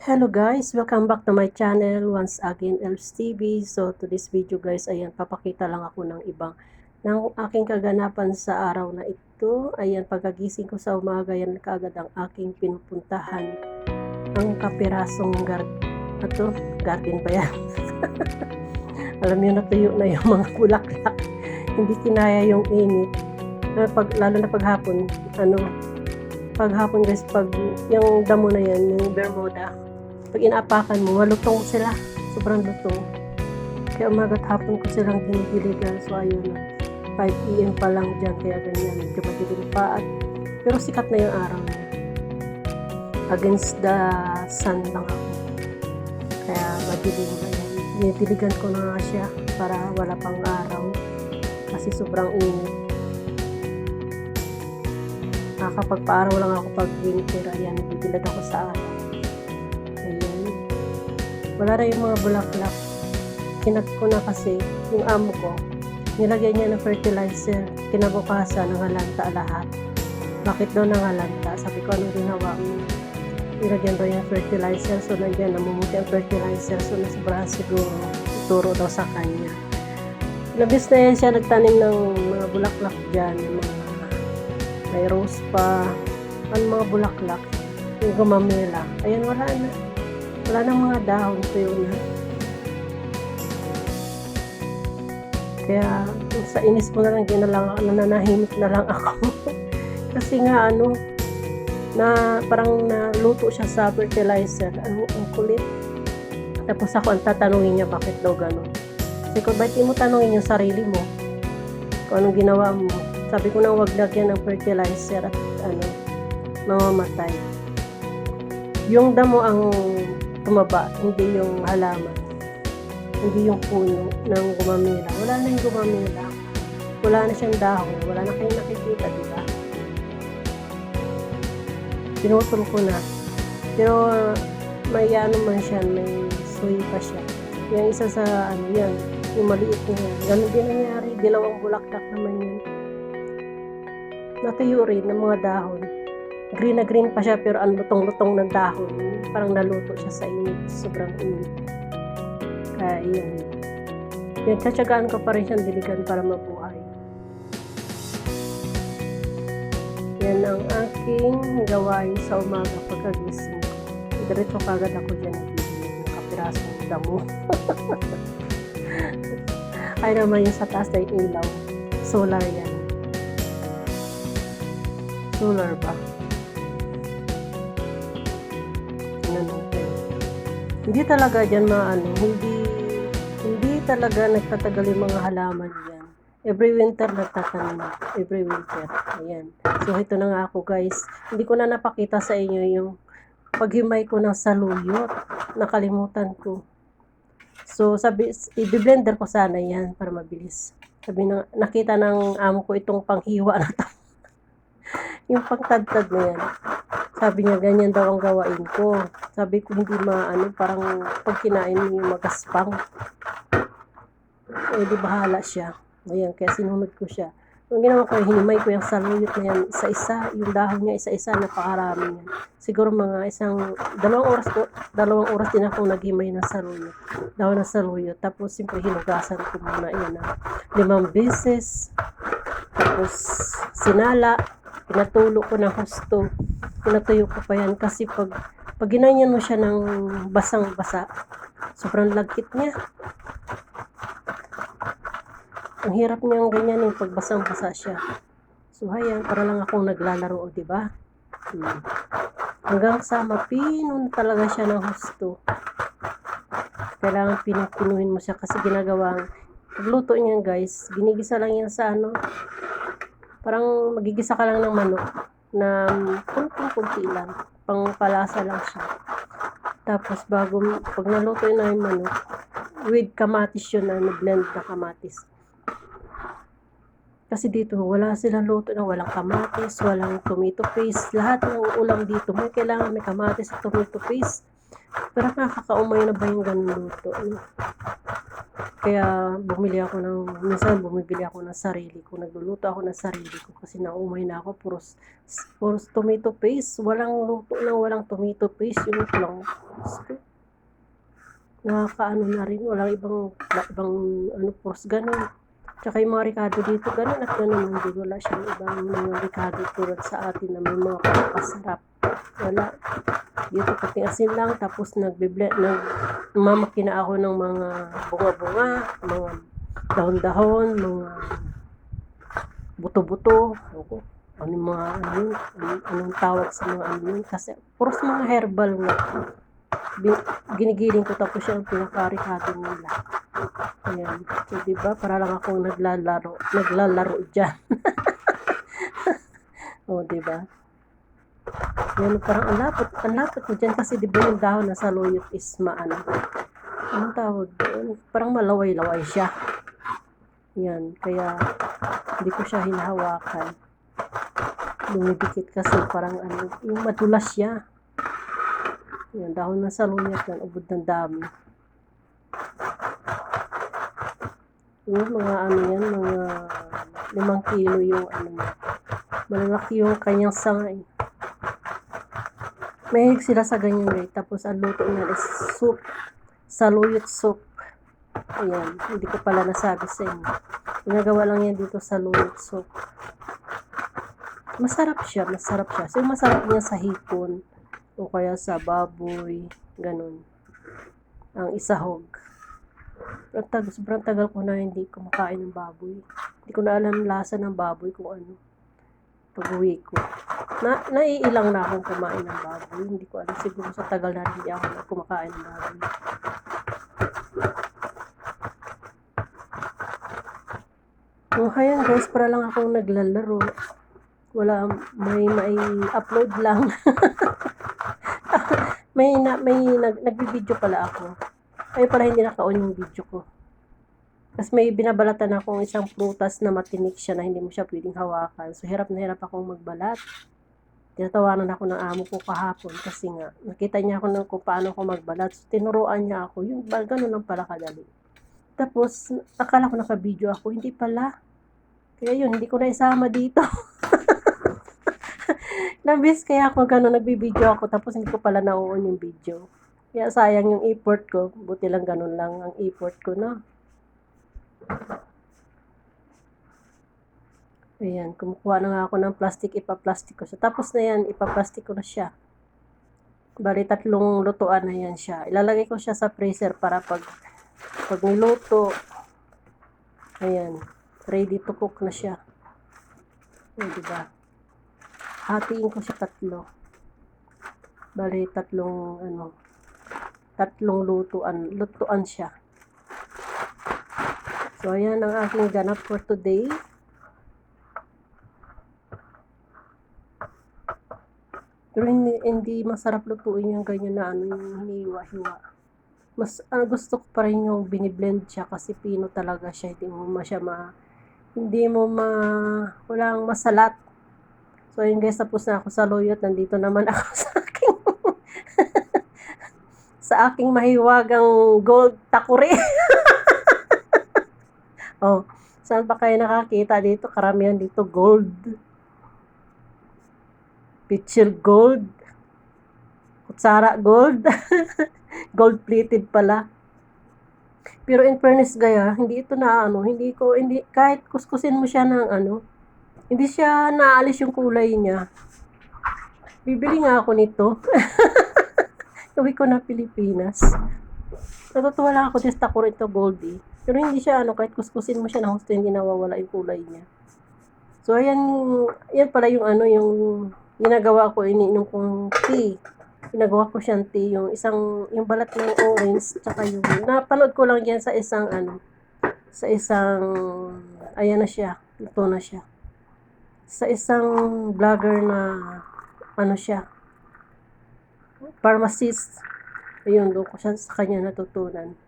Hello guys, welcome back to my channel once again, Elves TV. So to this video guys, ayan, papakita lang ako ng ng aking kaganapan sa araw na ito. Ayan, pagkagising ko sa umaga, yan kaagad ang aking pinupuntahan, ang kapirasong garden ba yan? Alam niyo, natuyo na yung mga bulaklak, hindi kinaya yung init. Lalo na paghapon guys, pag yung damo na yan, yung bermuda, pag inaapakan mo, malutong sila, sobrang lutong. Kaya umaga't hapon ko silang dinidiligan. So ayun na, 5 PM pa lang dyan, kaya ganyan, medyo madilim pa, pero sikat na yung araw niya. Against the sun lang ako, kaya madilim na yan. Dinidiligan ko na nga siya para wala pang araw, kasi sobrang init. Nakakapagpaaraw lang ako pag winter. Ayan, bibilag ako sa araw. Ayan, wala na yung mga bulaklak. Kinat ko na kasi yung amo ko, nilagay niya ng fertilizer. Kinabukasan, nangalanta lahat. Bakit daw nangalanta? Sabi ko, anong ginawa mo? Nilagyan daw yung fertilizer. So nandiyan, namumuti ang fertilizer. So nasobrahan siguro, ituro daw sa kanya. Labis na yan siya nagtanim ng mga bulaklak dyan, yung mga may rose pa, mga bulaklak, yung gumamela. Ayan, wala na mga dahon, tuyo na. Kaya sa inis ko na lang, nananahimik na lang ako. Kasi nga na parang naluto siya sa fertilizer, ang kulit. Tapos ako ang tatanungin niya, bakit daw ganun? Kasi kung ba't mo tanungin yung sarili mo kung anong ginawa mo? Sabi ko na wag lagyan ng fertilizer at mamamatay. Yung damo ang tumaba, hindi yung halaman. Hindi yung puno ng gumamela. Wala na yung gumamela. Wala na siyang dahon. Wala na kayong nakikita, diba? Pinutol ko na. Pero may man siya, may soy pa siya. Yung isa sa yan, yung maliit na yan. Ganun din nangyari. Dalawang bulaklak naman yun. Natuyo rin ng mga dahon. Green na green pa siya, pero ang lutong-lutong ng dahon. Parang naluto siya sa init. Sobrang init. Kaya yan. Tsatsagaan ko pa rin siyang diligan para mabuhay. Yan ang aking gawain sa umaga pagkagising ko. Diretso kagad ako dyan nagbibili ng kapirasong damo. Ay naman yung sa taas ay ilaw. Solar yan. Solar ba? Hindi talaga dyan hindi talaga nagtatagal yung mga halaman yan. Every winter nagtatanim. Every winter. Ayan. So ito na nga ako guys. Hindi ko na napakita sa inyo yung paghimay ko ng saluyot. Nakalimutan ko. So i-blender ko sana yan para mabilis. Nakita ng amo ko itong panghiwa na yung pagtadtad na yan. Sabi niya, ganyan daw ang gawain ko. Sabi ko, hindi parang pag kinain mo yung magaspang. Eh, di bahala siya. Ayan, kaya sinunod ko siya. Ang ginawa ko, hinimay ko yung saluyot na yan, isa-isa, yung dahon niya, isa-isa, napakarami yan. Siguro mga dalawang oras din akong naghimay ng saluyot. Dahon ng saluyot. Tapos, siyempre, hinugasan ko muna yan, 5 beses. Tapos, sinala. Pinatulo ko ng husto. Pinatuyo ko pa yan kasi pag ginanyan mo siya ng basang-basa, sobrang lagkit niya. Ang hirap niyang ganyan yung pag basang-basa siya. So ayan, para lang akong naglalaro, diba? Hanggang sa mapinon talaga siya ng husto. Kailangan pinuhin mo siya kasi ginagawang pagluto niyan guys, ginigisa lang yan sa parang magigisa ka lang ng manok na kunti lang, pang palasa lang siya. Tapos pag naluto na yung manok, with kamatis yun, blend na kamatis. Kasi dito wala silang luto na walang kamatis, walang tomato paste. Lahat ng ulam dito may kailangan may kamatis at tomato paste. Pero nakakaumay na ba yung ganun luto? Kaya minsan bumibili ako ng sarili ko, nagluluto ako ng sarili ko kasi naumay na ako, puros tomato paste, walang luto na walang tomato paste, yun lang. Nakakaano na rin, walang ibang puros ganun. Tsaka yung mga ricado dito, ganun at ganun, hindi wala siyang ibang mga ricado tulad sa atin na may mga pampasarap. Wala. Dito pati asin lang, tapos mamakina ako ng mga bunga-bunga, mga dahon-dahon, mga buto-buto. Anong tawag sa mga ano yun? Kasi puros mga herbal nga. Ginigiling ko tapos siya ang pinaka-ricado nila. Ayan. So, diba? Para lang akong naglalaro dyan. O, diba? Yan, parang ang lapot mo dyan kasi diba yung dahon na saluyot is anong tawag doon? Parang malaway-laway siya. Yan, kaya hindi ko siya hinahawakan. Lumidikit kasi parang yung madulas siya. Yan, dahon ng saluyot yan, ubod ng dami. Yung mga mga 5 kilo yung malalaki yung kanyang sangay. Mahilig sila sa ganyan guys. Tapos ang luto niya is soup. Saluyot soup. Ayan. Hindi ko pala nasabi sa inyo. Ginagawa lang yan dito sa saluyot soup. Masarap siya. So masarap niya sa hipon. O kaya sa baboy. Ganun. Ang isahog. Sobrang tagal ko na hindi kumakain ng baboy. Hindi ko na alam lasa ng baboy kung ano. Pag-uwi ko. Naiilang na akong kumain ng baboy. Hindi ko alam. Siguro sa tagal na hindi ako kumakain ng baboy. Ayan guys, para lang akong naglalaro. Wala, may upload lang. Nagbibideo pala ako. Ay pala hindi naka-on yung video ko. Tapos may binabalatan akong isang prutas na matinik siya na hindi mo siya pwedeng hawakan. So hirap na hirap akong magbalat. Tinatawanan ako ng amo ko kahapon kasi nga nakita niya ako kung paano ako magbalat. So tinuruan niya ako. Yung ganun lang pala kadali. Tapos akala ko naka-video ako. Hindi pala. Kaya yun, hindi ko na isama dito. Nabis kaya ako ganun nagbibideo ako tapos hindi ko pala na-on yung video. Kaya sayang yung effort ko. Buti lang ganun lang ang effort ko, no? Ayan, kumukuha na nga ako ng plastic, ipaplastic ko siya. Tapos na yan, ipaplastic ko na siya. Bali, 3 lutuan na yan siya. Ilalagay ko siya sa freezer para pag niluto, ayan, ready to cook na siya. Ayan, diba? Hatiin ko siya 3. Bali, 3 lutuan siya. So, ayan ang aking ganap for today. Pero hindi masarap lutuin yung ganyan na yung hiniwa-hiwa. Mas gusto ko pa rin yung biniblend siya kasi pino talaga siya. Walang masalat. So, ayun guys, tapos na ako sa loyot. Nandito naman ako sa aking mahiwagang gold takuri. Oh, saan ba kayo nakakita dito? Karamihan dito gold. Picture gold. Kutsara gold. Gold plated pala. Pero in fairness gaya, hindi ito kahit kuskusin mo siya ng hindi siya naalis yung kulay niya. Bibili nga ako nito. Uwi ko na Pilipinas. Natutuwa lang ako sa takuri ito goldie. Pero hindi siya kahit kuskusin mo siya ng gusto, hindi nawawala yung kulay niya. So ayan pala yung yung ginagawa ko, iniinom kong tea. Ginagawa ko siyang tea, yung balat ng orange, tsaka yung, napanood ko lang yan sa isang, ayan na siya, ito na siya. Sa isang vlogger na, siya, pharmacist. Ayun, doon ko siya sa kanya natutunan.